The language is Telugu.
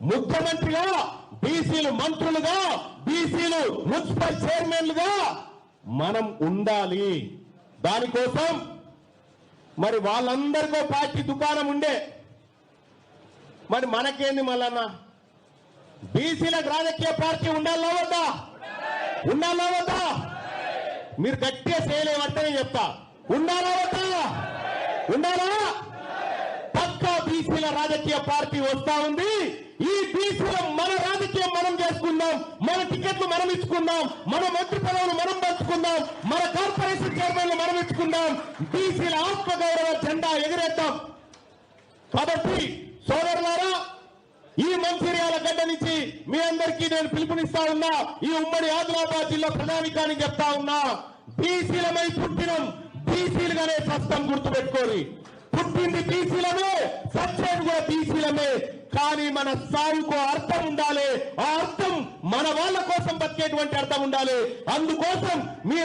ముఖ్యమంత్రిగా, బీసీలు మంత్రులుగా, బీసీలు మున్సిపల్ చైర్మన్లుగా మనం ఉండాలి. దానికోసం మరి వాళ్ళందరికో పార్టీ దుకాణం ఉండే, మరి మనకేంది మళ్ళన్న? బీసీలకు రాజకీయ పార్టీ ఉండాలా వద్దా? ఉండాలా వద్దా? మీరు గట్టిగా చేయలేమంటే నేను చెప్తా, ఉండాలా వద్దా? ఉండాలా? పక్కా బీసీల రాజకీయ పార్టీ వస్తా ఉంది. ఈ బీసీల మన రాజకీయం మనం చేసుకుందాం, మన టికెట్లు మనం ఇచ్చుకుందాం, మన మంత్రి పదవులు మనం పంచుకుందాం, మన కార్పొరేషన్ చైర్మన్లు మనం ఇచ్చుకుందాం, బీసీల ఆత్మగౌరవ జెండా ఎగిరేద్దాం. కాబట్టి సోదరులారా, ఈ మంచిర్యాల గడ్డ నుంచి మీ అందరికీ నేను పిలుపునిస్తా ఉన్నా, ఈ ఉమ్మడి ఆదిలాబాద్ జిల్లా ప్రధానికానికి చెప్తా ఉన్నా, బీసీలమై పుట్టినం, బీసీలుగానే స్పష్టం గుర్తుపెట్టుకోరి. పుట్టింది బీసీలమే, సచ్చేది కూడా బీసీలమే. కానీ మన సాగుకు అర్థం ఉండాలి. ఆ అర్థం మన వాళ్ళ కోసం బతికేటువంటి అర్థం ఉండాలి. అందుకోసం మీ